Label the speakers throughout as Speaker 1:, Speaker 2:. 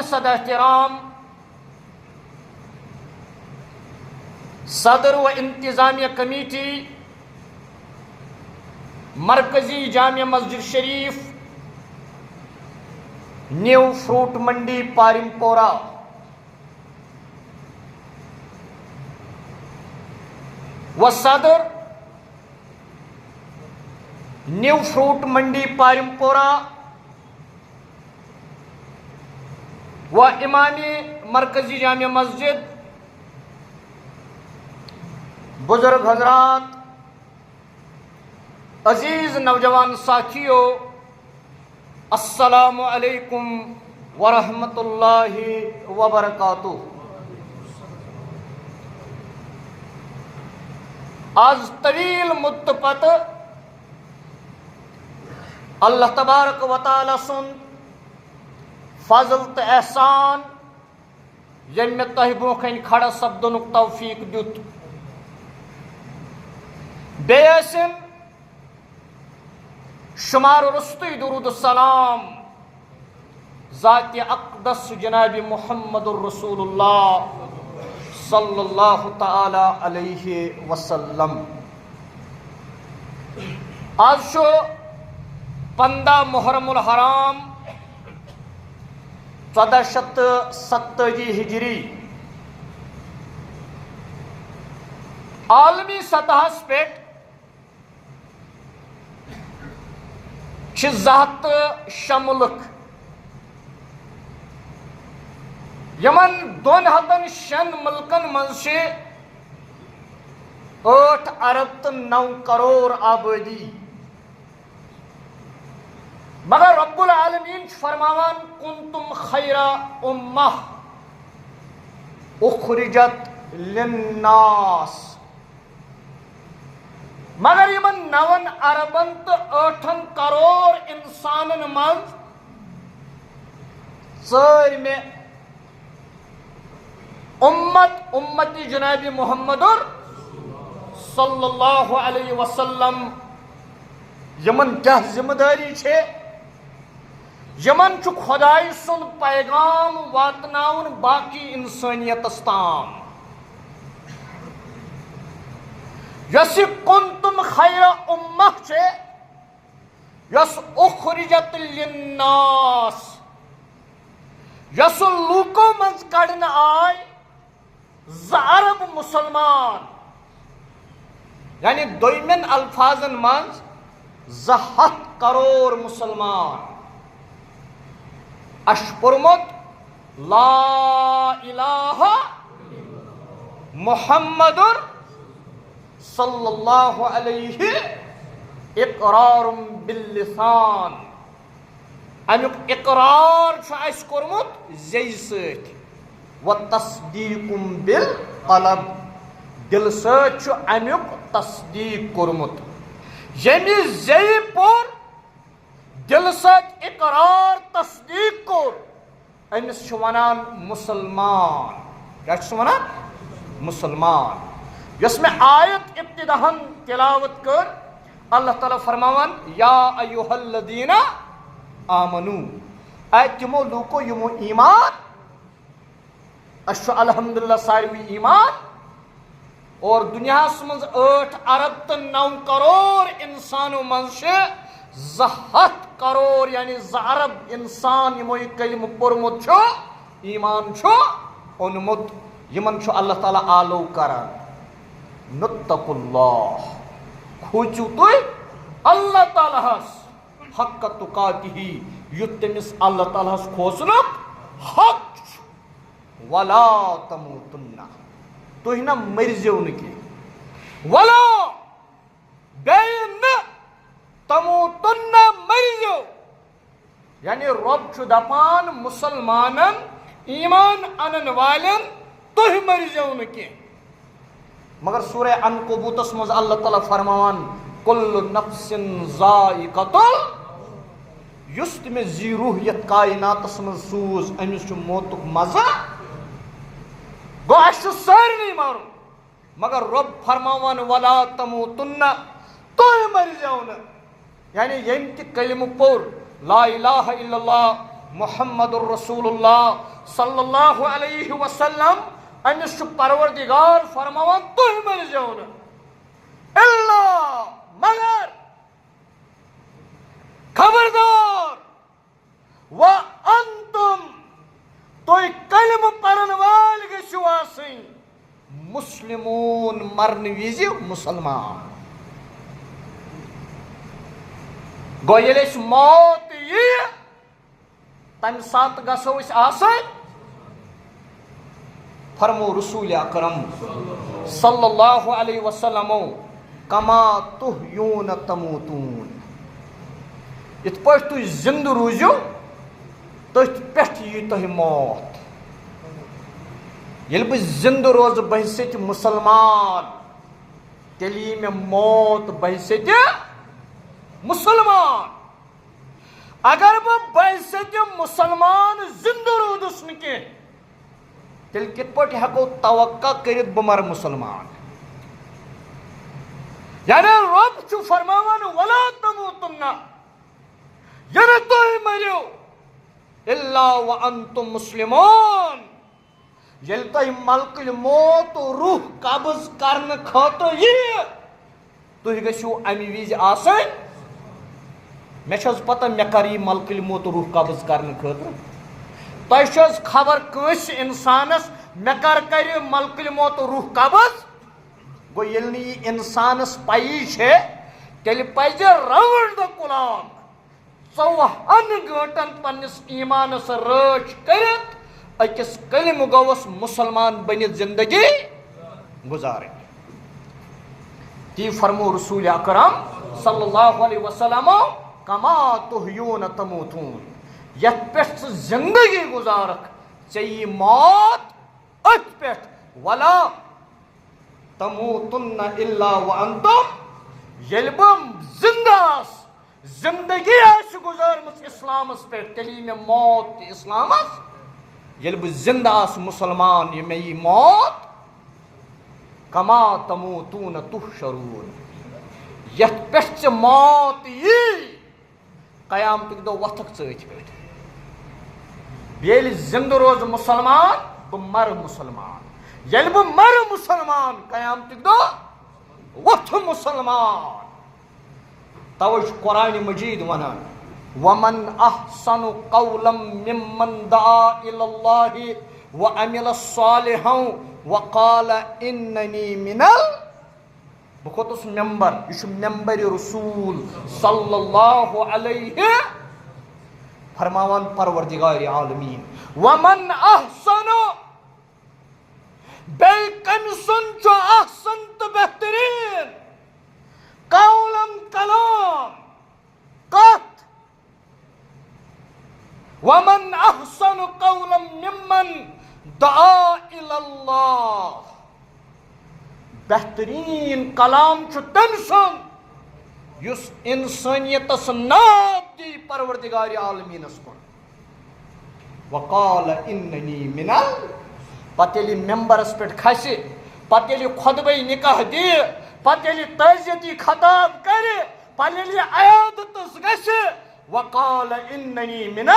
Speaker 1: صدر احترام صدر و انتظامیہ کمیٹی مرکزی جامع مسجد شریف نیو فروٹ منڈی پارم پورہ و صدر نیو فروٹ منڈی پارم پورہ و امام مرکزی جامع مسجد بزرگ حضرات عزیز نوجوان ساتھیو السلام علیکم ورحمۃ اللہ وبرکاتہ۔ آج طویل مدت پتہ اللہ تبارک و تعالی سن فضل تو احسان یم میں تہ برونٛہہ کھڑا سپدنک توفیق دیت بیسن شمار رستی درود السلام ذات اقدس جناب محمد الرسول اللہ صلی اللہ تعالی علیہ وسلم۔ آج شو 15 محرم الحرام 1470 ہجری عالمی سطح پہ زہت شملک یمن 206 ملکن من سے 8 ارب تو 9 کروڑ آبادی، مگر رب العالمین فرماوان کنتم خیر امہ اخرجت للناس، مگر یمن 9 اربن تو 8 کروڑ انسانن من سر میں امت جناب محمد صلی اللہ علیہ وسلم یمن کیا ذمہ داری چھے، یمن چھ خدای سن پیغام واتناون باقی انسانیت تام، یس کنتم خیر امہ چھے یس اخرجت للناس، یس لوکو منز کڑن آئی عرب مسلمان، یعنی دویمن الفاظن منز 7 کروڑ مسلمان اش پرمت لا الہ محمد صلی اللہ علیہ اقرار باللسان، امیک اقرار اس کورمت زی ست و تصدیق بالقلب، دل ست امیک تصدیق کورمت، یمی زی پور دل ست اقرار تصدیق کور امس ونان مسلمان، کیا ونان مسلمان۔ یس میں آیت ابتداً تلاوت کر اللہ تعالیٰ فرماوان یا ایوہ الذین آمنو، اے تمو لوکو یمو ایمان، اشو الحمدللہ ساروی ایمان، اور دنیا منز 8 ارب تو 9 کروڑ انسانوں من سے 7 کروڑ یعنی ارب انسان یمو یہ کلمہ پورمت چھو ایمان چھو اونمت، یمن چھو اللہ تعالیٰ آلو کران نتق اللہ، کھوچو تو اللہ تعالیٰ ہس حق تقاتہ یت تمس اللہ تعالیٰ ہس کھوسنک حق ولا تموتن، تو ہی نا مرزیو نکی ولا بین تموتن مرزیو، یعنی رب چھو دپان مسلمانن ایمان انن والن تو ہی مرزیو نکی، مگر سورہ عنکبوتس مز اللہ تعالیٰ فرماوان کل نفس ذائقۃ، یس تم زی روحیت کائناتس مز سوز امس موتک مزہ، گو اس سارے مارن، مگر رب فرماوان ولا تموتن تو مر جاؤن، یعنی یم تہ کلمہ پور لا الہ الا اللہ محمد الرسول اللہ صلی اللہ علیہ وسلم امس پروردگار فرماوان تُہۍ مرزیو نہٕ الا مگر خبردار وانتم تُہۍ کلمہ پرن وٲلۍ گٔژھِو آسٕنۍ مسلمون مرن وِزِ مسلمان گوٚو ییٚلہِ اَسہِ موت یِیہِ تمہِ ساتہٕ گژھو أسۍ آسٕنۍ فرمو رسول اکرم صلی اللہ علیہ وسلم کما تحیون تموتون یِتھ پٲٹھۍ تُہۍ زندٕ روٗزِو تٔتھۍ پٮ۪ٹھ یی تۄہہِ موت ییٚلہِ بہٕ زندٕ روزٕ بحثیتہِ مُسلمان تیٚلہِ یی مےٚ موت بحثیتہِ مُسلمان اگر بہٕ بحثیتہِ مُسلمان زندٕ روٗدُس نہٕ کینٛہہ تیٚلہِ کِتھ پٲٹھۍ ہٮ۪کو توقع کٔرِتھ بہٕ مَرٕ مُسلمان یعنی رۄب چھُ فرماوان ولا تموتُنَّ ییٚلہِ تُہۍ مٔرِو الا وانتم مسلمون ییٚلہِ تۄہہِ ملکٕلۍ موت روح قبض کرنہٕ خٲطرٕ یِیہِ تُہۍ گٔژھِو اَمہِ وِزِ آسٕنۍ مےٚ چھِ حظ پتہ مےٚ کر یی ملکٕلۍ موت روح قبض کرنہٕ خٲطرٕ تۄہہِ چھُ حظ خبر کٲنٛسہِ اِنسانس مےٚ کر کرِ ملکٕلۍ موت روح قبض گوٚو ییٚلہِ نہٕ یہِ اِنسانس پیی چھے تیٚلہِ پزِ راوُنٛڈ دَ کُلاک 24 گٲنٛٹن پننِس ایٖمانس رٲچھ کٔرِتھ أکِس کلمہٕ گوٚوس مسلمان بٔنِتھ زندگی گُزارٕنۍ تی فرمو رسول اکرم صلی اللہ علیہ وسلم کما تحیون تموتون یتھ پٮ۪ٹھ ژٕ زندگی گُزارکھ ژےٚ یی موت أتھۍ پٮ۪ٹھ ولا تموتن الا وانتم ییٚلہِ بہٕ زندٕ آسہٕ زندگی آسہِ گُزارمٕژ اسلامس پٮ۪ٹھ تیٚلہِ یی مےٚ موت تہِ اسلامس ییٚلہِ بہٕ زندٕ آسہٕ مُسلمان یہِ مےٚ یی موت کما تموتون تحشرون یتھ پٮ۪ٹھ ژےٚ موت یی قیامتٕکۍ دۄہ وۄتھکھ ژٕ أتھۍ پٮ۪ٹھ ییٚلہِ زندٕ روزٕ مُسلمان بہٕ مرٕ مُسلمان ییٚلہِ بہٕ مرٕ مُسلمان قیامتٕکۍ دۄہ وۄتھٕ مُسلمان توے چھُ قرآنِ مجیٖد وَنان ومن احسن قولا ممن دعا الى الله وعمل صالحا وقال انني من بہٕ کھوٚتُس ممبر یہِ چھُ ممبرِ رسول صلی اللہ علیہ فرماوان پروردگارِ عالمیٖن ومن احسن بیٚیہِ کٔمۍ سُنٛد چھُ احسن تہٕ بہتریٖن قولم کلام کتھ ومن احسن قولا ممن دعا الى اللہ بہتریٖن کلام چھُ تٔمۍ سُنٛد یُس انسٲنیتس ناد دی پروردگارِ عالمیٖنس کُن وقال اننی من پتہٕ ییٚلہِ ممبرس پٮ۪ٹھ کھسہِ پتہٕ ییٚلہِ خۄطبے نکاح دِیہِ پتہٕ ییٚلہِ تعزیتی خطاب کرِ پتہٕ ییٚلہِ عیادتس گژھِ وقال اننی من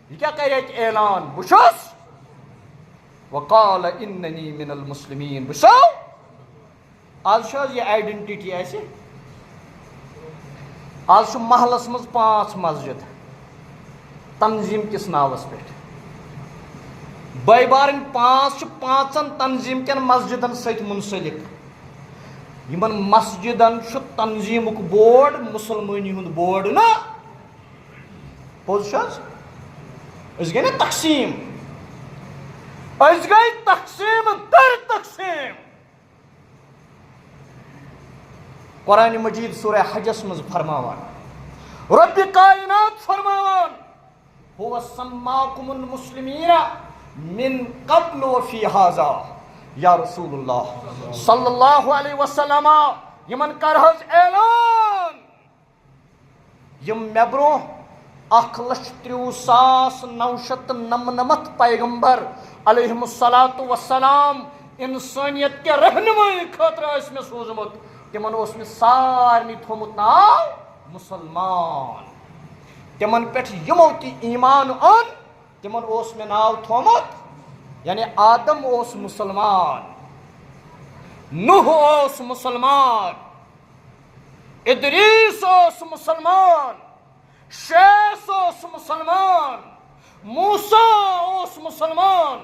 Speaker 1: یہِ کیٛاہ کرِ اَتہِ اعلان بہٕ چھُس وقال اننی من المسلمیٖن وٕچھو آز چھُ حظ یہِ آیڈنٹٹی اَسہِ آز چھُ محلس منٛز 5 مسجد تنظیٖم کِس ناوس پٮ۪ٹھ بٲے بارٕنۍ 5 چھِ 5 تنظیٖم کٮ۪ن مسجدن سۭتۍ منسلک یِمن مسجدن چھُ تنظیٖمُک بورڈ مُسلمٲنی ہُنٛد بورڈ نہ پوٚز چھُ حظ أسۍ گٔے نہ تقسیٖم أسۍ گٔے تقسیٖم در تقسیٖم قرآنِ مجیٖد سورہ حجس منٛز فرماوان رۄبِ کاینات فرماوان هو سماکم المسلمین من قبل وفی هذا یا رسول اللہ صلی اللہ علیہ وسلم یمن کر حظ اعلان یم مے برونٛہہ 1,30,999 پیغمبر علیہم الصلاۃ وسلام انسانیت کے رہنمائی خٲطرٕ ٲسۍ مےٚ سوٗزمُت تِمن اوس مےٚ سارنٕے تھوٚمُت ناو مسلمان تِمن پٮ۪ٹھ یِمو تہِ ایٖمان اوٚن تمن اوس میں ناو تھومت یعنی آدم اوس مسلمان، نوح اوس مسلمان، ادریس اوس مسلمان، شیس اوس مسلمان، موسیٰ اوس مسلمان،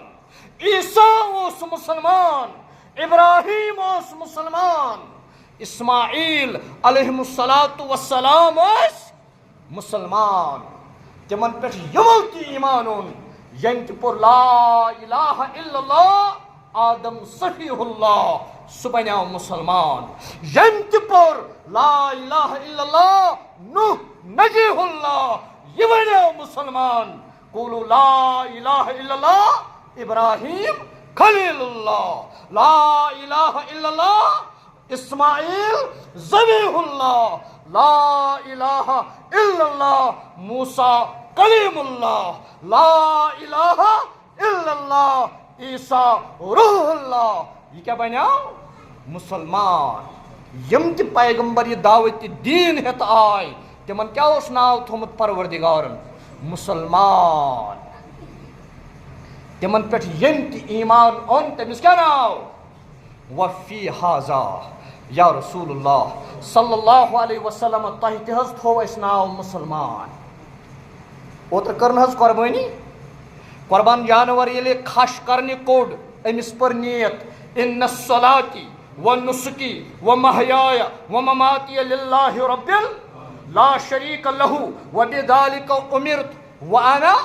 Speaker 1: عیسیٰ اوس مسلمان، ابراہیم اوس مسلمان، اسماعیل علیہ السلام اوس مسلمان. تمن پہ یمو تی ایمان اون یم تہ پور لا الہ الا اللہ آدم صفیہ اللہ سہ بنیو مسلمان. یم تہ پور لا الہ الا اللہ نوح نجیح اللہ یہ بنیو مسلمان. قولوا لا الہ الا اللہ ابراہیم خلیل اللہ، لا الہ الا اللہ اسماعیل ذبیح اللہ، لا الہ الا اللہ موسیٰ کلیم اللہ، لا الہ الا اللہ عیسیٰ روح اللہ. یہ کیا بنیو مسلمان. یم تہ پیغمبر یہ دعوت دین ہت آئی تمن کیا اس ناو تھومت پروردگارن مسلمان. تمن پہ یم تہ ایمان اون تمس کیا ناو وفی حاضا یا رسول اللہ صلی اللہ علیہ وسلم تہ تہ حظ تھو اس ناو مسلمان. اوتر کرن حظ قربانی قربان جانور یلی کھش کرنی کوڑ امس پر نیت ان الصلاتی ونسکی ومحیای ومماتی للہ رب لا شریک لہ وبذالک امرت وانا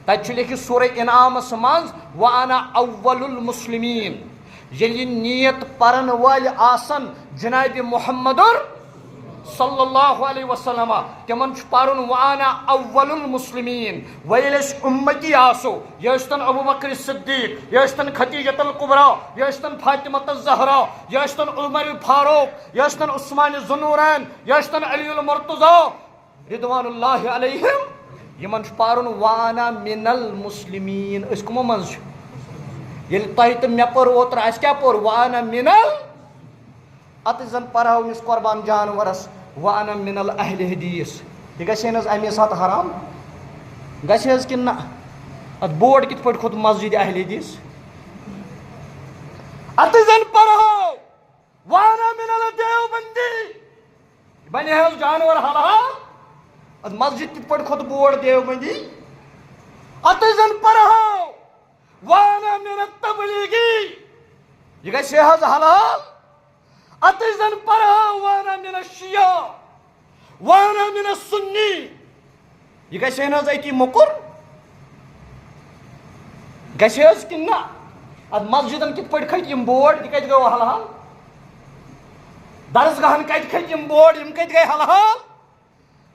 Speaker 1: تجھ لکھ سورہ انعام مز وانا اول المسلمین. یلی نیت پرن وال آسن جناب محمد صلی اللہ علیہ وسلم تمن پرن وانا اول المسلمین. ویلس امتی آسو یشتن ابو بکر صدیق، یشتن خدیجۃ الکبریٰ، یشتن فاطمۃ الزہرا، یشتن عمر فاروق، یشتن عثمان ذوالنورین، یشتن علی المرتضی رضوان اللہ علیہم. یمن پرن وانا من المسلمین. اس کمو مز یل تہ تو مے پور اوتر اس کیا پور وانا من ات زن پرہو اس قربان جانورس وانا من الاہل حدیث. یہ گژھِ حظ امی سات حرام گژھِ حظ کن نہ ات بورڈ کت پٲٹھۍ کھوت مسجد اہل حدیث. ات زن پرہو وانا من الدیوبندی بنہِ حظ جانور حلال. ات مسجد کت پٲٹھۍ کھوت بورڈ دیوبندی. ات زن پرہو وانا من التبلیغی یہ گژھِ حظ حلال. ات زن پرہو وانا من الشیعہ وانا من السنی یہ گژھِ حظ اتی مکر گژھِ حظ کن نہ. ات مسجدن کت پٲٹھۍ کھٔتۍ یم بورڈ یہ کتہِ گوٚو حلال. درسگاہن کتہِ کھٔتۍ یم بورڈ یم کتہِ گٔے حلال.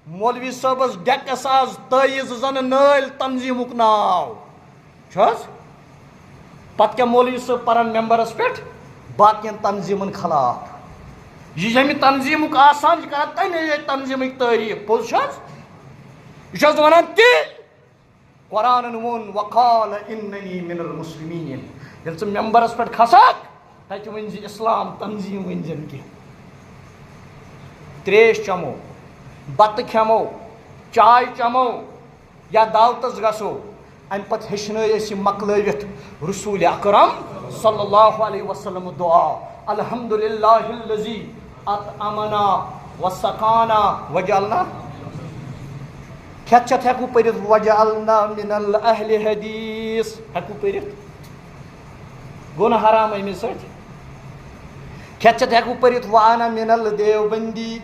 Speaker 1: مولوی صٲبس ڈیکس آز تٲیٖز زن نٲلۍ تنظیٖمُک ناو چھُ حظ. پتہٕ کیٛاہ مولوی صٲب پرن ممبرس پٮ۪ٹھ باقین تنظیٖمن خلاف. یہ ییٚمہِ تنظیٖمُک آسان یہِ کران تمے تنظیٖمٕکۍ تعریٖف. پوٚز چھُ حظ. یہ چھُ حظ ونان تی قرآنن ووٚن وقال اننی من المسلمین. ییٚلہِ ژٕ ممبرس پٮ۪ٹھ کھسکھ تتہِ ؤنۍ زِ اسلام تنظیٖم ؤنۍ زن کینٛہہ. تریش چمو، بتہٕ کھٮ۪مو، چاے چمو یا دعوتس گژھو امہِ پتہٕ ہیٚچھنٲے أسۍ یہِ مۄکلٲوِتھ رسول اکرم صلی اللہ علیہ وسلم دعا الحمدللہ الذی اطعمنا وسقانا وجعلنا. کھٮ۪تھ چٮ۪تھ ہٮ۪کو پٔرِتھ وجعلنا من الاہل حدیث ہٮ۪کو پٔرِتھ. گوٚو نہ حرام اَمہِ سۭتۍ. کھٮ۪تھ چٮ۪تھ ہٮ۪کو پٔرِتھ وانا من الدیوبندی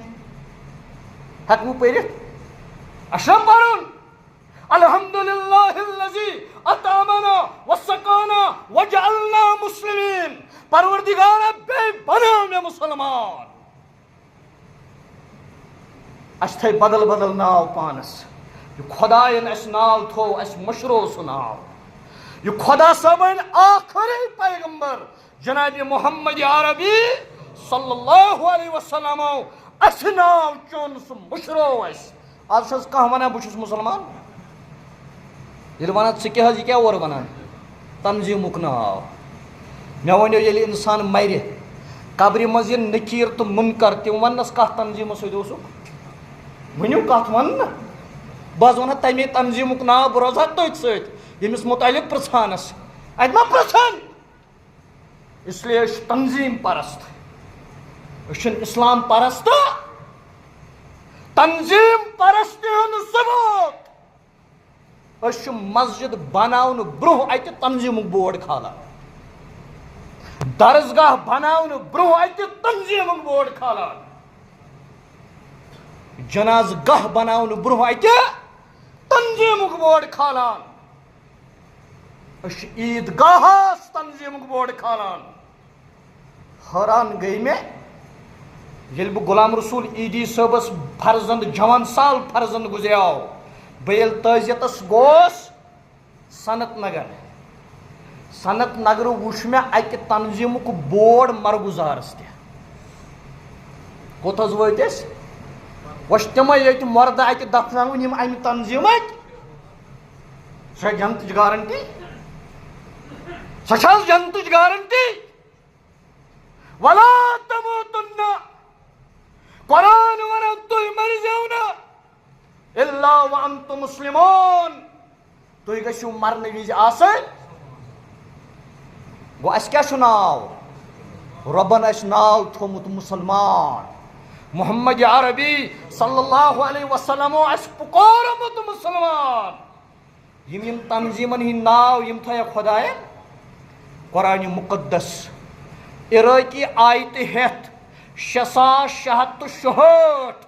Speaker 1: ہٮ۪کو پٔرِتھ. اَسا پرُن الحمدللہ الذی اطعمنا وسقانا وجعلنا مسلمین. پروردگارا بیٚیہِ بناو مےٚ مسلمان. اَسہِ تھٲے بدل بدل ناو پانس. یہ خدایَن اَسہِ ناو تھوٚو اَسہِ مٔشرو سُہ ناو. یہ خدا صٲبٕنۍ آخری پیغمبر جناب محمد عربی صلی اللہ علیہ وسلم اَسہِ ناو چوٚن سُہ مٔشرو اَسہِ. آز چھُ حظ کانٛہہ وَنان بہٕ چھُس مُسلمان. ییٚلہِ وَنان ژٕ کیٛاہ حظ یہِ کیٛاہ اورٕ وَنان تنظیٖمُک ناو. مےٚ ؤنِو ییٚلہِ اِنسان مرِ قبرِ منٛز یِن نکیٖر تہٕ مُنکر تِم وَننَس کَتھ تنظیٖمَس سۭتۍ اوسُکھ. ؤنِو کَتھ وَن نہ. بہٕ ونہا تمے تنظیٖمُک ناو بہٕ روزٕ ہا تٔتھۍ سۭتۍ ییٚمِس مُتعلِق پرٛژھانَس اَتہِ ما پرٛژھان اِسلیے أسۍ چھِ تنظیٖم پرست أسۍ چھِنہٕ اِسلام پرست تنظیٖم پرستی ہُنٛد ثبوٗت أسۍ چھِ مسجد بناونہٕ برونٛہہ اَتہِ تنظیٖمُک بورڈ کھالان درسگاہ بناونہٕ برونٛہہ اَتہِ تنظیٖمُک بورڈ کھالان جنازٕ گاہ بناونہٕ برونٛہہ اَتہِ تنظیٖمُک بورڈ کھالان أسۍ چھِ عیٖد گاہس تنظیٖمُک بورڈ کھالان حٲران گٔے مےٚ ییٚلہِ بہٕ غلام رسول عیٖدی صٲبس فرزند جوان سال فرزند گُزریو بہٕ ییٚلہِ تعزیتس گوس سنت نگر وٕچھ مےٚ اَکہِ تنظیٖمُک بورڈ مرگُزارس تہِ کوٚت حظ وٲتۍ أسۍ وۄنۍ چھِ تِمے ییٚتہِ مردٕ اَتہِ دفناوٕنۍ یِم اَمہِ تنظیٖمٕکۍ سۄ چھےٚ جنتٕچ گارنٹی سۄ چھِ حظ جنتٕچ گارنٹی ولا تموتن قرآن ونان تُہۍ مرزیو نہٕ الا وانتم مسلمون تُہۍ گٔژھِو مرنہٕ وِزِ آسٕنۍ گوٚو اَسہِ کیٛاہ چھُ ناو رۄبن اَسہِ ناو تھوٚومُت مُسلمان محمد عربی صلی اللہ علیہ وسلمو اَسہِ پُکورمُت مُسلمان یِم تنظیٖمن ہٕنٛدۍ ناو یِم تھٲیکھ خۄداین قرآنہِ مُقدس عراقی آیتہِ ہٮ۪تھ 6666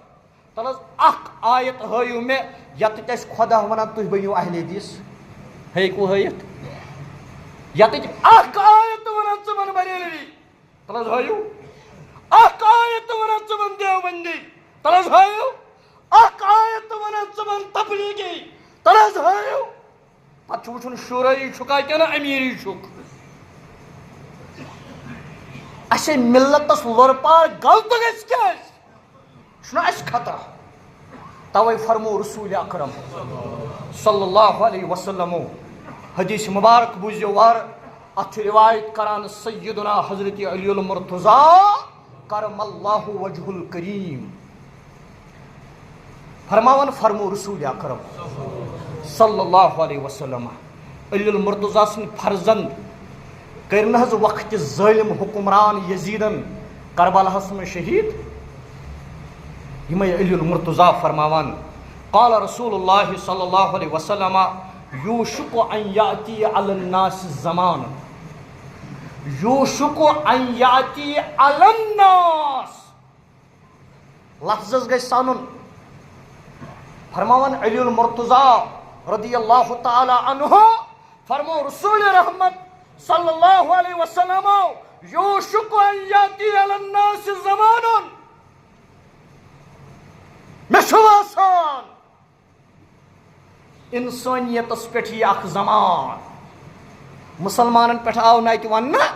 Speaker 1: تل حظ اکھ آیت ہٲیِو مےٚ یتٕتۍ اَسہِ خۄدا ونان تُہۍ بٔنِو اہلِ حدیٖث ہیٚکوٕ ہٲیِتھ یتٕچ اکھ آیت ونان ژٕ بن بریلوی تل حظ ہٲیِو اکھ آیت ونان ژٕ بن دیوبندی تل حظ ہٲیِو اکھ آیت ونان ژٕ بن تبلیغی تل حظ ہٲیِو پتہٕ چھُ وٕچھُن شوٗرٲیی چھُکا کِنہٕ امیٖری چھُکھ اَسے مِلتس لۄرپار غلطہٕ گژھِ کیٛازِ چھُنہ اَسہِ خطرہ توے فرمو رسول اکرم صلی اللہ علیہ وسلمو حدیث مبارک بوٗزِو وارٕ اتھ چھُ روایت کران سیدنا حضرت علی المرتضیٰ کرم اللہ وجہ الکریم فرماون فرمو رسول اکرم صلی اللہ علیہ وسلم علی المرتضیٰ سٕنٛدۍ فرزند کٔرۍ نہٕ حظ وقتہِ ظٲلم حکمران یزیٖدن کربلاہس منٛز شہیٖد یِمے علی المرتضیٰ فرماوان قال رسول اللہ صلی اللہ علیہ وسلم یوشک ان یاتی علی الناس زمان یوشک ان یاتی علی الناس لفظس گژھِ سنُن فرماوان علی المرتضیٰ رضی اللہ تعالی عنہ فرمو رسول رحمت صلی اللہ علیہ وسلم یوشک ان یاتی علی الناس زمان مےٚ چھُ باسان اِنسٲنیتس پٮ۪ٹھ یی اکھ زمان مُسلمانن پٮ۪ٹھ آو نہٕ اَتہِ وننہٕ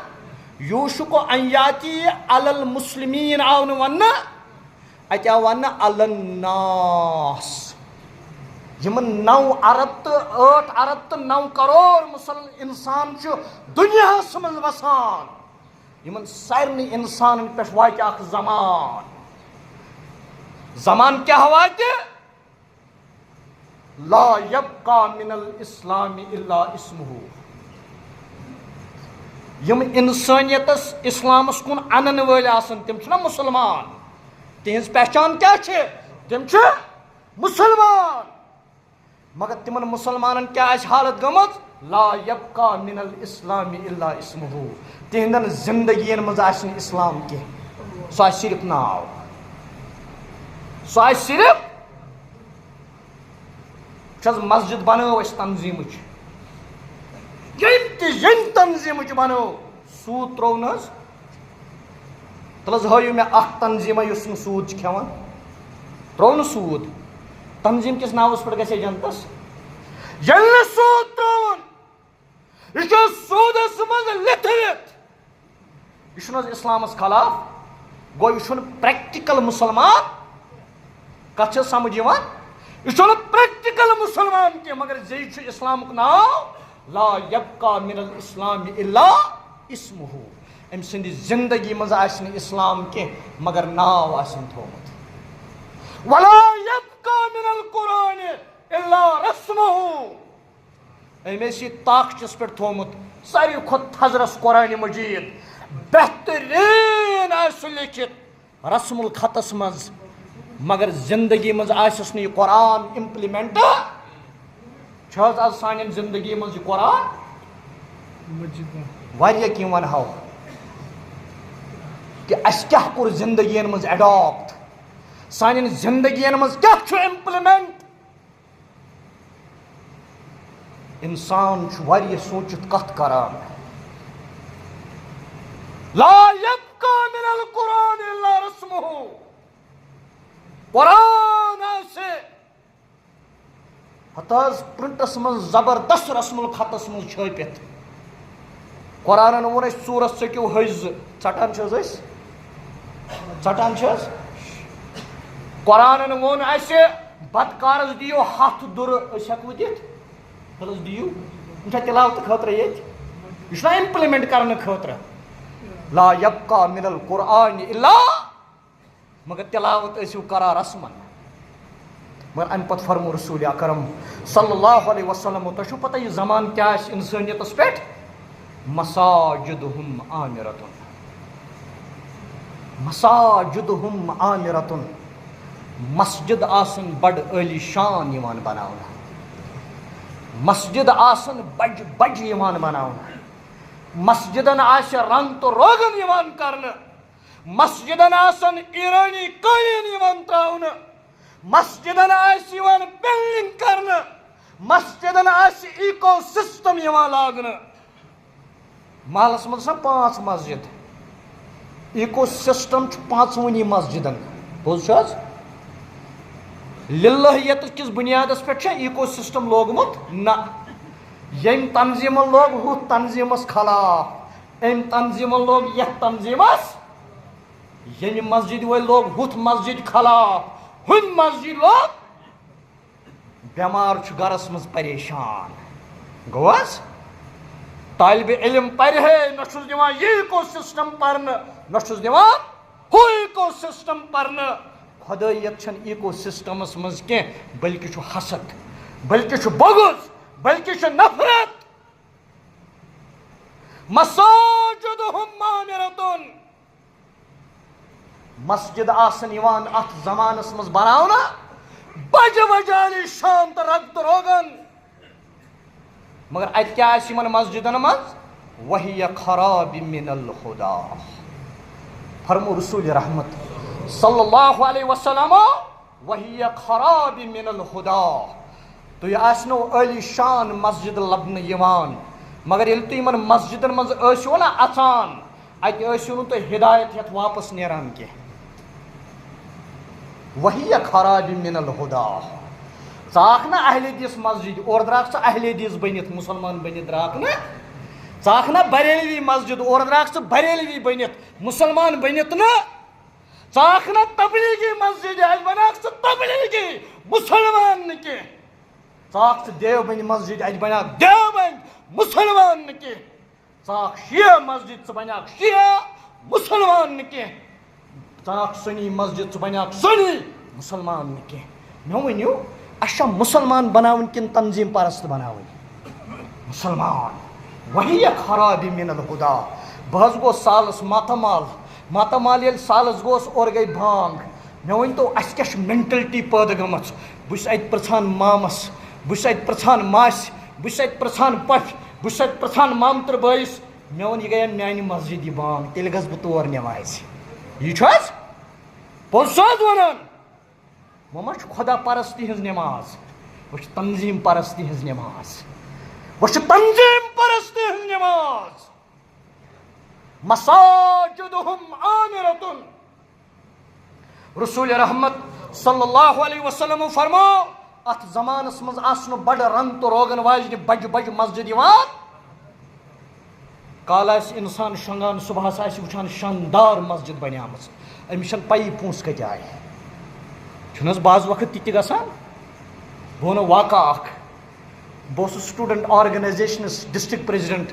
Speaker 1: یوشک ان یاتی علی المسلمیٖن آو نہٕ وننہٕ اَتہِ آو وننہٕ علی الناس یِمن 9 ارب تہٕ 8 ارب تہٕ 9 کروڑ انسان چھُ دُنیاہس منٛز بسان یِمن سارنٕے انسانن پٮ۪ٹھ واتہِ اکھ زمان کیٛاہ واتہِ لا یبقى من الاسلام الا اسمہ یِم انسٲنیتس اسلامس کُن انن وٲلۍ آسن تِم چھِنہ مُسلمان تِہنٛز پہچان کیٛاہ چھِ تِم چھِ مُسلمان مگر تِمن مُسلمانن کیٛاہ آسہِ حالت گٔمٕژ لا یبقى من الاسلام الا اسمہ تِہنٛدٮ۪ن زندگین منٛز آسہِ نہٕ اسلام کینٛہہ سُہ آسہِ صرف ناو سُہ آسہِ صرف وٕچھ حظ مسجد بنٲو اَسہِ تنظیٖمٕچ ییٚمہِ تنظیٖمٕچ بنٲو سوٗد ترٛوو نہٕ حظ تل حظ ہٲیِو مےٚ اکھ تنظیٖما یُس نہٕ سوٗد چھِ کھٮ۪وان ترٛوو نہٕ سوٗد تنظیٖم کِس ناوس پٮ۪ٹھ گژھِ ہے جنتس ییٚلہِ نہٕ سوٗد ترٛووُن یہِ چھُ سوٗدس منٛز لیٚتھِتھ یہِ چھُنہٕ حظ اسلامس خلاف گوٚو یہِ چھُنہٕ پریکٹِکل مُسلمان کتھ چھِ سمجھ یِوان یہِ چھُنہٕ پریکٹِکل مُسلمان کینٛہہ مگر زیٚیہِ چھُ اسلامُک ناو لا یبقى من الاسلام الا اسمہ أمۍ سٕنٛدِ زندگی منٛز آسہِ نہٕ اسلام کینٛہہ مگر ناو آسن تھوٚومُت ولا یبقى من القرآن الا رسمه امیسی طاقچس پہ تھومت ساروی کھت تھزرس قرآن مجید بہترین آس لکھت رسم الخطس مز مگر زندگی مز آسس یہ قرآن امپلیمنٹ چھز آز سان زندگی مز یہ قرآن واریاہ کی ونہو کہ اس کیا کور زندگی مز اڈاپٹ سان زندگی مز کیا چھو امپلیمنٹ انسان چھو واریاہ سوچت کت کران لا يبقى من القرآن الا رسمه قرآن سے ہتاز پرنٹس من زبردست رسم الخطس من چھپت قرآن وون اس سورت سکیو حز ژٹان چھس اس ژٹان چھس قرآن وون اس بدکارس دیو ہتھ در اس ہکو دت پلس دیو ان تلاوت خاطر یہ یہ امپلیمنٹ کرنے خاطر لا يبقى من القرآن الا مگر تلاوت اسو کرا رسمن مگر ان پت فرمو رسول اکرم صلی اللہ علیہ وسلم تشو پتہ یہ زمان کیا اس انسانیت پیٹھ مساجدہم عامرتن مساجدہم عامرتن مسجد آسن بڑ علی شان یوان بناونا مسجد آسن بج بج یوان بناونا مسجدن آس رنگ تو روغن یوان کرنا مسجدن آسن ایرانی قالین یوان تراؤنا مسجدن آس یوان بلڈنگ کرنا مسجدن آس ایکو سسٹم یوان لاگنا محلس مز 5 مسجد ایکو سسٹم 5 مسجدن بوز چھس للہیت کس بنیادس پہ ایکو سسٹم لوگمت نا یم تنظیم لوگ ہو تنظیمس خلاف ام تنظیم لوگ یہ تنظیمس یم مسجد ول لوگ ہتھ مسجد خلاف ہم مسجد لوگ بیمار گرس مز پریشان گوس طالب علم پرہے نشس دِوان یہ ایکو سسٹم پرن نشس دِوان ہو ایکو سسٹم پرن خدائیت چھن ایکو سسٹمس مز کی بلکہ چھو حسد بلکہ چھو بغض بلکہ چھو نفرت مساجدہم عامرتن مسجد آسن یوان ات زمانس مز بناونا بج بجالی شام تو رگ تو روگن مگر ات کیا اس یمن مسجدن مز وہی خراب من الخدا فرمو رسول رحمت صلی اللہ علیہ وسلم وہی خراب من الخدا تو یہ آسنو علی شان مسجد لبن یوان مگر یل تو یمن مسجدن مز ٲسِو نا اژان اتہ ٲسِو نہٕ تُہۍ ہدایت ہیتھ واپس نیران کینٛہہ وہی خراب من الہدا ژاکھ نا اہل حدیث مسجد اور دراک ژٕ اہل حدیث بنِتھ مسلمان بنِتھ دراک نا ژاکھ نا بریلوی مسجد اور دراک ژٕ بریلوی بنِتھ مسلمان بنِتھ نا ژاکھ نا تبلیغی مسجد اتہِ بناکھ ژٕ تبلیغی مسلمان نہٕ کینٛہہ ژاکھ ژٕ دیوبند مسجد اتہِ بناکھ دیوبند مسلمان نہٕ کینٛہہ ژاکھ شیعہ مسجد ژٕ بناکھ شیعہ مسلمان نہٕ کینٛہہ ژاکھ سنی مسجد ژٕ بناکھ سنی مسلمان نہٕ کینٛہہ مےٚ ؤنِو اَسہِ چھا مسلمان بناوٕنۍ کِنہٕ تنظیٖم پرست بناوٕنۍ مسلمان وہی خراب من الہدا بہٕ حظ گوس سالس ماتامال ییٚلہِ سالس گوس اورٕ گٔے بانگ مےٚ ؤنۍتو اَسہِ کیٛاہ چھِ مٮ۪نٹلٹی پٲدٕ گٔمٕژ بہٕ چھُس اَتہِ پرٛژھان مامس بہٕ چھُس اَتہِ پرٛژھان ماسہِ بہٕ چھُس اَتہِ پرٛژھان پۄپھِ بہٕ چھُس اَتہِ پرٛژھان مامتٕر بٲیِس مےٚ ووٚن یہِ گٔیے میٛانہِ مسجد یہِ بانگ تیٚلہِ گژھٕ بہٕ تور نٮ۪مازِ یہِ چھُ حظ پوٚز چھُ حظ وَنان وۄنۍ ما چھُ خۄدا پرستی ہٕنٛز نٮ۪ماز وۄنۍ چھِ تنظیٖم پرستی ہٕنٛز نٮ۪ماز وۄنۍ چھِ تنظیٖم پرستی ہٕنٛز نٮ۪ماز مساجدہم عامرتن رسول رحمت صلی اللہ علیہ وسلم فرمو ات زمانس مز آسنو بڑ رنگ تو روغن واجنہِ بج بج مسجد یوان کال آسہِ انسان شۄنٛگان صبحس آسہِ وٕچھان شاندار مسجد بنیامٕژ أمِس چھنہٕ پَیی پونٛسہٕ کَتہِ آیہِ چھُنہٕ حظ بعض وقت تہِ گژھان بہٕ وَنو واقعہ اکھ بہٕ اوسُس سٹوٗڈنٛٹ آرگنایزیشنس ڈسٹرکٹ پریزیڈنٹ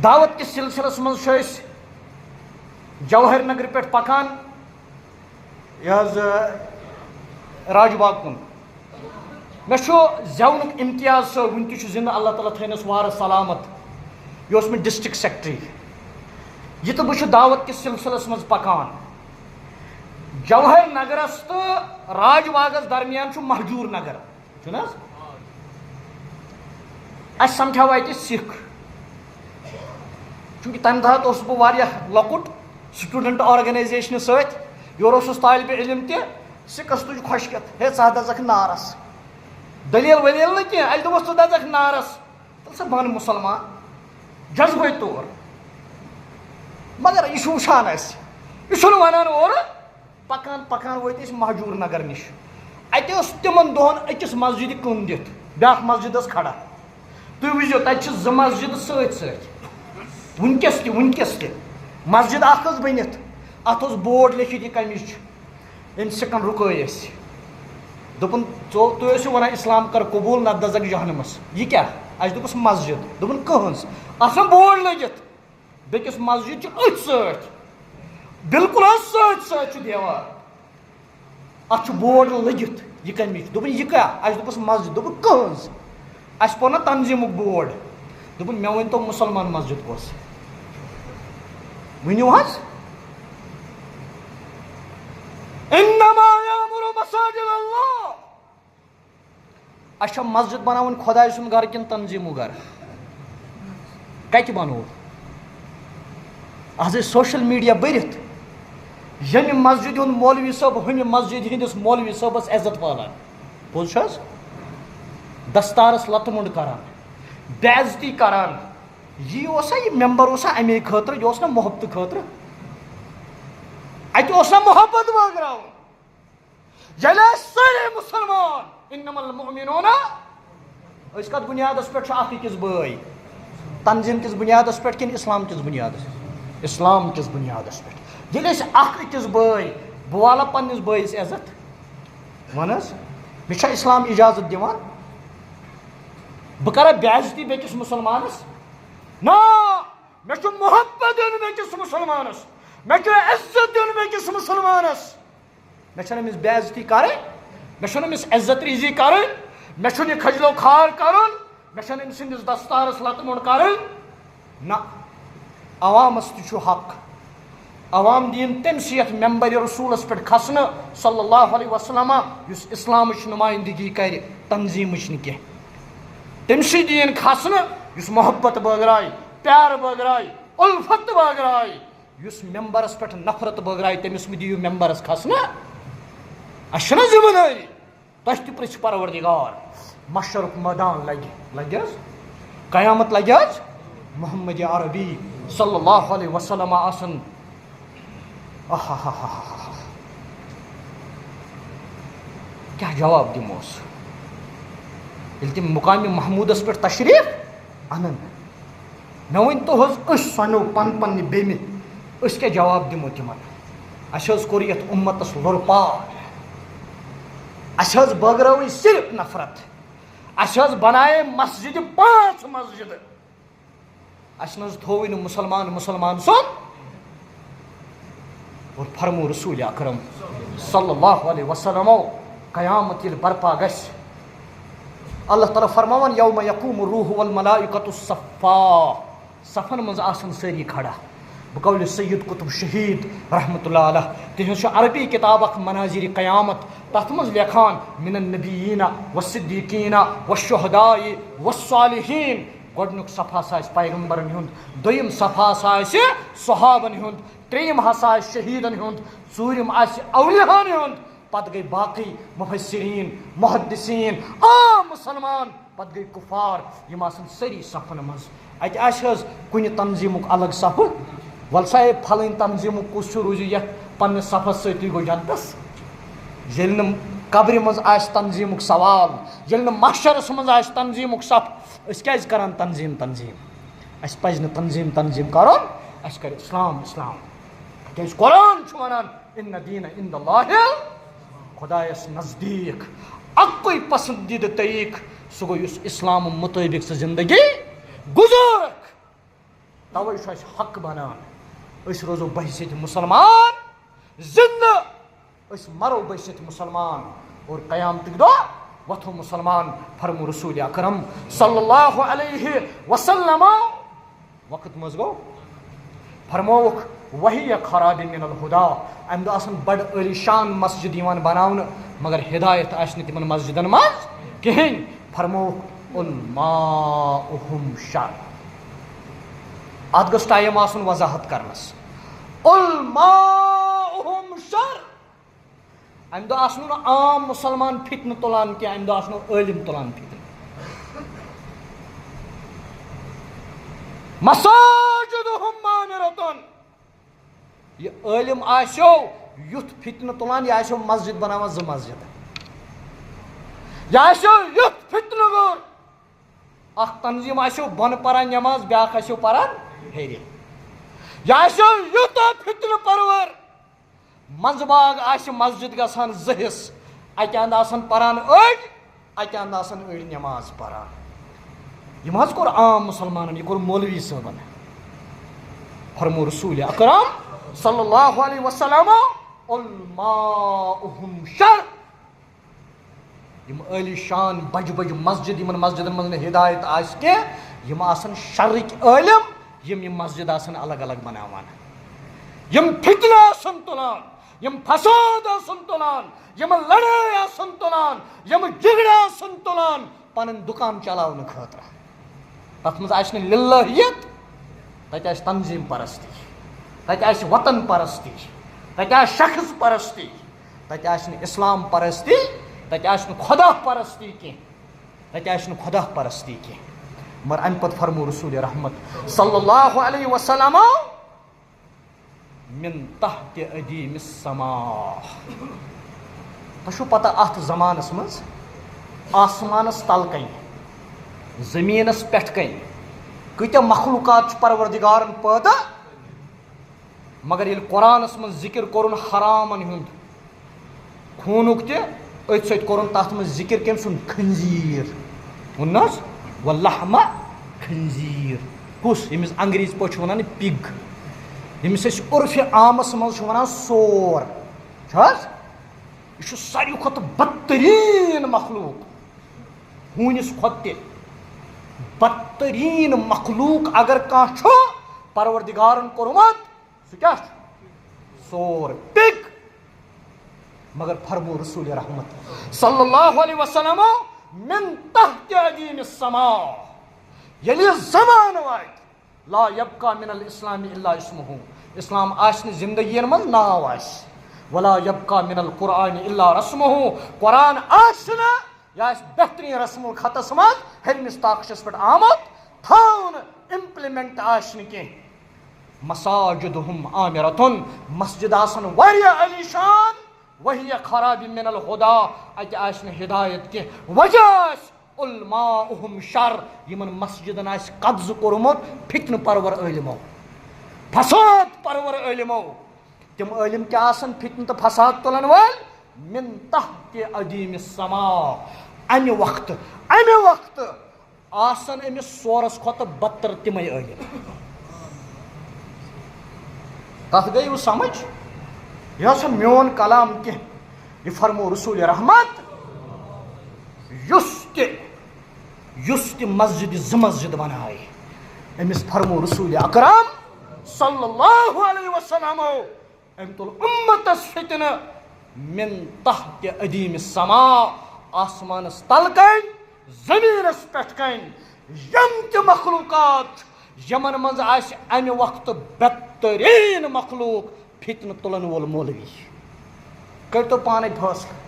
Speaker 1: دعوت کِس سلسلس منٛز چھِ أسۍ جواہر نگر پٮ۪ٹھ پکان یہِ حظ راج باغ کُن مے زیونک امتیاز صٲب ون تہ زندہ اللہ تعالیٰ تھینس وار سلامت یہ مے ڈسٹرک سیکٹری یہ تو بہ دعوت کس سلسلس مز پکان جوہر نگرس تو راج باغس درمیان مہجور نگر چھُنہٕ حظ اس سمجھاو اتہ سکھ چونکہ تمہ دہت اوسُس بہٕ واریاہ لۄکُٹ سٹوڈنٹ آرگنائزیشن ست یور اوسُس طالبِ علم تہ سکس تُج خۄشکٮ۪تھ ہے ژٕ دزکھ نارس دلیل ولیل نہ کینٛہہ اَسہِ دوٚپُس ژٕ دزکھ نارس تیٚلہِ سا بن مُسلمان جذبے طور مگر یہ وٕچھان اَسہِ یہِ چھُنہٕ ونان اورٕ پکان پکان وٲتۍ أسۍ مہجوٗر نگر نِش اتہِ اوس تِمن دۄہن أکِس مسجدِ کٕن دِتھ بیٛاکھ مسجد ٲس کھڑا تُہۍ وٕچھزیو تتہِ چھِ زٕ مسجد سۭتۍ سۭتۍ ونکیس تہِ مسجد اکھ ٲس بٔنِتھ اتھ اوس بورڈ لیکھِتھ یہِ کمِچ چھِ أمۍ سِکن رُکٲے أسۍ دوٚپُن تُہۍ ٲسِو ونان اسلام کر قبوٗل نتہٕ دزکھ جہنمس یہِ کیٛاہ اَسہِ دوٚپُس مسجد دوٚپُن کٕہٕنٛز اتھ چھُ بورڈ لٲگِتھ بیٚکِس مسجد چھِ أتھۍ سۭتۍ بالکل حظ سۭتۍ سۭتۍ چھُ دیوار اتھ چھُ بورڈ لٔگِتھ یہِ کمِچ دوٚپُن یہِ کیٛاہ اَسہِ دوٚپُس مسجد دوٚپُن کٕہٕنٛز اَسہِ پوٚر نا تنظیٖمُک بورڈ دوٚپُن مےٚ ؤنۍتو مُسلمان مسجد کۄس ؤنِو حظ انما یامر مساجد اللہ اَسہِ چھا مسجد بناوٕنۍ خۄداے سُنٛد گرٕ کِنہٕ تنظیٖمُک گرٕ کتہِ بنوو آز ٲسۍ سوشل میڈیا بٔرِتھ ییٚمہِ مسجد ہُنٛد مولوی صٲب ہُمہِ مسجد ہٕنٛدِس مولوی صٲبس عزت والان پوٚز چھُ حظ دستارس لتہٕ مۄنٛڈ کران بے عزتی کران یہِ اوسا یہِ ممبر اوسا امی خٲطرٕ یہِ اوس نا محبتہٕ خٲطرٕ اتہِ اوس نا محبت بٲگراوُن ییٚلہِ أسۍ سٲری مُسلمان انما المؤمنون أسۍ کتھ بُنیادس پٮ۪ٹھ چھِ اکھ أکِس بٲے تنظیٖم کِس بُنیادس پٮ۪ٹھ کِنہٕ اسلام کِس بُنیادس اسلام کِس بُنیادس پٮ۪ٹھ ییٚلہِ أسۍ اکھ أکِس بٲے بہٕ والا پننِس بٲیِس عزت ون حظ مےٚ چھا اسلام اجازت دِوان بہٕ کرا بے عزتی بیٚکِس مُسلمانس نا مےٚ چھُ محبت دیُن بیٚکِس مُسلمانس مےٚ چھُ عزت دیُن بیٚکِس مُسلمانس مےٚ چھنہٕ أمِس بے عزتی کرٕنۍ مےٚ چھُنہٕ أمِس عزت ریٖزی کرٕنۍ مےٚ چھُنہٕ یہِ کھجلو کھار کرُن مےٚ چھنہٕ أمۍ سٕنٛدِس دستارس لتہٕ مۄنٛڈ کرٕنۍ نہ عوامس تہِ چھُ حق عوام دِیِن تٔمسٕے یتھ ممبرِ رسوٗلس پٮ۪ٹھ کھسنہٕ صلی اللہ علیہ وسلم یُس اسلامٕچ نُمایندگی کرِ تنظیٖمٕچ نہٕ کینٛہہ تٔمسٕے دِیِن کھسنہٕ یُس محبت بٲگراے پیار بٲگراے اُلفت بٲگراے یُس ممبرس پٮ۪ٹھ نفرت بٲگراے تٔمِس مہٕ دِیِو ممبرس کھسنہٕ اَسہِ چھَنہ ذِمہٕ دٲری تۄہہِ تہِ پرٛژھِ پروردِگار محشرُک مٲدان لگہِ حظ قیامت لگہِ حظ محمد عربی صلی اللہ علیہ وسلم آسن کیٛاہ جواب دِموس ییٚلہِ تِم مُقامِ محموٗدس پٮ۪ٹھ تشریٖف اَنن مےٚ ؤنۍتو حظ أسۍ سۄنو پننہِ بیٚمہِ أسۍ کیٛاہ جواب دِمو تِمن اَسہِ حظ کوٚر یتھ اُمتس لُرپار اَسہِ حظ بٲگرٲوٕے صرف نفرت اَسہِ حظ بنایے مسجدِ 5 مسجدٕ اَسہِ نہ حظ تھووٕے نہٕ مُسلمان سُنٛد اور فرمو رسول اکرم صلی اللہ علیہ وسلم قیامت ییٚلہِ برپا گژھِ اللہ تعالیٰ فرماوان یوم یقوم الروح والملائکۃ صفا صفن منٛز آسن سٲری کھڑا بقول سید قطب شہید رحمۃ اللہ علیہ تِہنٛز چھِ عربی کِتاب اکھ مناظر قیامت تتھ منٛز لیکھان من النبیین والصدیقین والشہداء والصالحین گۄڈنیُک صفہٕ ہسا آسہِ پیغمبرن ہُنٛد دوٚیِم صفہٕ ہسا آسہِ صحابن ہُنٛد ترٛیٚیِم ہسا آسہِ شہیٖدن ہُنٛد ژوٗرِم آسہِ اولیاہن ہُنٛد پتہٕ گٔے باقٕے مُفسریٖن محدثیٖن عام مُسلمان پتہٕ گٔے کُفار یِم آسن سٲری صفن منٛز اتہِ آسہِ حظ کُنہِ تنظیٖمُک الگ صفہٕ ول سا ہے پھلٲنۍ تنظیٖمُک کُس چھُ روٗزِو یتھ پننِس صفس سۭتۍ تُہۍ گوٚو جنتس ییٚلہِ نہٕ قبرِ منٛز آسہِ تنظیٖمُک سوال ییٚلہِ نہٕ محشرس منٛز آسہِ تنظیٖمُک صف أسۍ کیازِ کران تنظیٖم اَسہِ پزِ نہٕ تنظیٖم کرُن اَسہِ کرِ اسلام کیازِ قرآن چھُ ونان اِنَّ دیٖنَ عِندَ اللہِ خۄدایس نزدیٖک اکُے پسندیٖدٕ طریٖقہٕ سُہ گوٚو یُس اسلام مُطٲبِق سُہ زندگی گُزٲرٕکھ توے چھُ اَسہِ حق بنان أسۍ روزو بحثیت مُسلمان زندٕ أسۍ مرو بحثیت مُسلمان اور قیامتٕکۍ دۄہ وتھو مسلمان فرمو رسول اکرم صلی اللہ علیہ وسلم وقت مز گو فرموک وہی خراب من الہدا امہ دہ آسن بڑ عالی شان مسجد یوان بناون مگر ہدایت آسن تمن مسجدن مز کہین فرموک الماؤہم شر ات گوٚژھ ٹائم آسن وضاحت کرنس الماؤہم شر امہ دہ آسنو نہ عام مسلمان فتنہ تلان کی امہ دہ آسنو عالم تلان فتنہ مساجدہم مامرۃ یہ عالم آسو یُتھ فتنہ تلان یہ آسو مسجد بناوان زٕ مسجد یہ آسو یُتھ فتنہ گر اخ تنظیم آسو بن پران نماز بیاکھ آسو پران ہیرِ یہ آسو یوٗتاہ فتنہ پرور منٛزٕ باغ آسہِ مسجد گژھان زٕ حصہٕ اکہِ اندٕ آسان پران أڑۍ اکہِ اندٕ آسان أڑۍ نماز پران یہ مہ کوٚر عام مسلمانن یہ کوٚر مولوی صٲبن فرمو رسول اکرم صلی اللہ علیہ وسلم الماؤہم شر یم عالی شان بج بج مسجد یمن مسجدن منٛز نہٕ ہدایت آسہِ کینٛہہ یم آسن شرٕکۍ عٲلم یم مسجد آسن الگ الگ بناوان یم فتنہ آسن تلان یم فساد آسن تلان یم لڑٲے آسن تلان یم جھگڑٕ آسن تلان پنن دکان چلاونہٕ خٲطرٕ تتھ منٛز آسہِ نہٕ للہیت تتہِ آسہِ تنظیٖم پرستی تتہِ آسہِ وطن پرستی تتہِ آسہِ شخص پرستی تتہِ آسہِ نہٕ اسلام پرستی تتہِ آسہِ نہٕ خدا پرستی کینٛہہ تتہِ آسہِ نہٕ خدا پرستی کینٛہہ مگر امہِ پتہٕ فرمو رسول رحمت صلی اللہ علیہ وسلم من تحت ادیم السماء تۄہہِ چھو پتہ اتھ زمانس منٛز آسمانس تل کنہِ زمیٖنس پٮ۪ٹھ کنہِ کۭتیاہ مخلوقات چھِ پروردگارن پٲدٕ مگر ییٚلہِ قرآنس منٛز ذکر کوٚرُن حرامن ہُنٛد خوٗنُک تہِ أتھۍ سۭتۍ کوٚرُن تتھ منٛز ذکر کٔمۍ سُنٛد خنزیٖر ووٚن نہ حظ ولحمہ خنزیٖر کُس ییٚمِس انگریزی پٲٹھۍ چھِ ونان پِگ ییٚمِس أسۍ عرفہِ عامس منٛز چھِ ونان سور چھُ حظ یہ چھُ ساروی کھۄتہٕ بدتریٖن مخلوق ہوٗنِس کھۄتہٕ تہِ بدتریٖن مخلوق اگر کانٛہہ چھُ پروردگارن کوٚرمُت سُہ کیاہ چھُ سور پِگ مگر فرمو رسول رحمت صلی اللہ علیہ وسلم من تحت ادیم السماء ییٚلہِ زمانہٕ واتہِ لا یبقى من الاسلام الا اسمہ اسلام آسہِ نہٕ زندگین منٛز ناو آسہِ ولا یبقى من القرآن الا رسمہ قرآن آسہِ نہٕ یہِ آسہِ بہتریٖن رسم الخطس منٛز ہیٚرمِس تاخچس پٮ۪ٹھ آمُت تھاونہٕ امپلمنٹ آسہِ نہٕ کینٛہہ مساجدہم عامرۃ مسجد آسن واریاہ عالی شان وہی خراب من الہدا اتہ آسہِ نہٕ ہدایت کینٛہہ وجہ آسہِ علماؤہم شر یمن مسجدن آسہِ قبضہٕ کوٚرمُت فتنہٕ پرور عٲلمو فساد پرور عٲلمو تم عٲلم کیاہ آسن فتنہٕ تہٕ فساد تُلن وٲلۍ من تحت ادیم السماء امہِ وقتہٕ آسن أمِس سورس کھۄتہٕ بدتر تِمے عٲلم کتھ گٔیوٕ سمجھ یہ ہسا میون کلام کینٛہہ یہ فرمو رسول رحمت یُس تہِ مسجد زٕ مسجد بنایہِ أمِس فرمو رسول اکرم صلی اللہ علیہ وسلم أمۍ تُل اُمتس فتنہٕ من تحت ادیم السماء آسمانس تل کنۍ زمیٖنس پٮ۪ٹھ کنۍ یم تہِ مخلوقات یمن منٛز آسہِ امہِ وقتہٕ بدتریٖن مخلوق فتنہٕ تُلن وول مولوی کٔرتو پانے فٲصلہٕ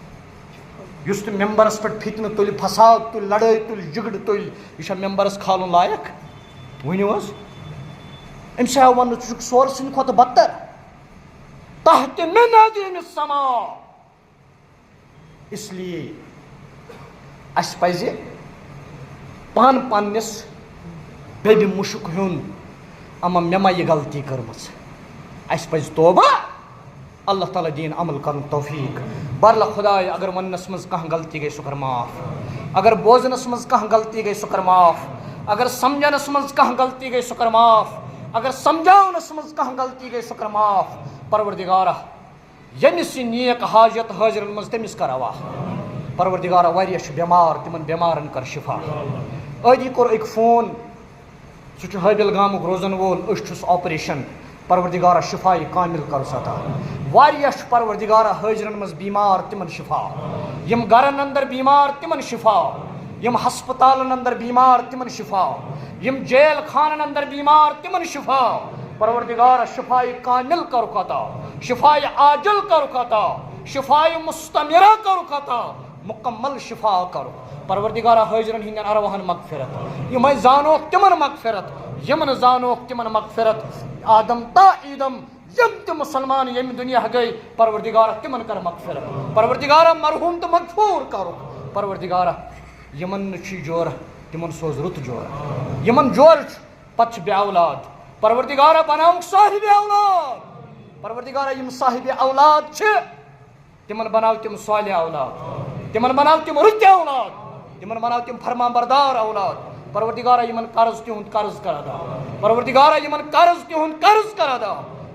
Speaker 1: یُس تہِ ممبرس پٮ۪ٹھ فتنہٕ تُلہِ فساد تُلہِ لڑٲے تُلہِ جھگڑٕ تُلہِ یہِ چھا ممبرس کھالُن لایق ؤنِو حظ أمِس آو وننہٕ ژٕ چھُکھ سورٕ سٕنٛدِ کھۄتہٕ بدتر تحت من ادیم السماء اس لیے اَسہِ پزِ پننِس بیٚبہِ مُشُک ہیوٚن اما مےٚ ما یہِ غلطی کٔرمٕژ اَسہِ پزِ توبہ اللہ تعالیٰ دِیِن عمل کرُن توفیٖق برلا خداے اگر وننس منٛز کانٛہہ غلطی گٔے سُہ کر معاف اگر بوزنس منٛز کانٛہہ غلطی گٔے سُہ کر معاف اگر سمجھنس منٛز کانٛہہ غلطی گٔے سُہ کر معاف اگر سمجھاونس منٛز کانٛہہ غلطی گٔے سُہ کر معاف پروردگارا ییٚمِس یہِ نیک حاجت حٲضرن منٛز تٔمِس کر عوا پروردگارہ واریاہ بیمار تمن بیمارن کر شفا ادی کور ایک فون سہ حٲبِل گامُک روزن وول أچھ چھُس آپریشن پروردگارہ شفا کامل کرُس عطا واریاہ پروردگارہ حٲجرن منٛز بیمار تمن شفا یم گرن اندر بیمار تمن شفا یم ہسپتالن اندر بیمار تمن شفا یم جیل خانن اندر بیمار تمن شفا پروردگارہ شفا کامل کرُکھ عطا شفا عاجل کرُکھ عطا شفا مستمرہ کرُکھ عطا مکمل شفا کرو پروردگارہ حاضرن ہندین ارواحن مغفرت یم زانوک تمن مغفرت یمن زانوک تمن مغفرت آدم تا ایدم یم تہ مسلمان یم دنیا گئی پروردگارہ تمن کر مغفرت پروردگارہ مرحوم تو مغفور کرو پروردگارہ یمن چھ جور تمن سوز رت جور یمن جور پتہ بے اولاد پروردگارہ بناوک صاحب اولاد پروردگارہ یم صاحب اولاد چھ تمن بناو تم صالح اولاد تمن بناو تم رت اولاد تمن بناو تم فرما بردار اولاد پروردگارہ یمن قرض تہند قرض کر ادا پروردگارہ یمن قرض تہند قرض کر ادا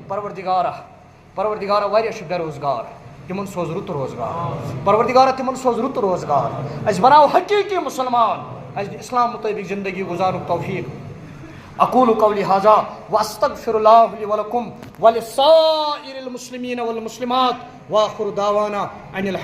Speaker 1: پروردگارہ واریاہ بے روزگار تمن سوز رت روزگار پروردگارہ تمن سوز رت روزگار اس بناو حقیقی مسلمان اس اسلام مطابق زندگی گزارک توفیق اقول قولی ھذا واستغفر اللہ لی ولکم ولسائر المسلمین والمسلمات واخر دعوانا ان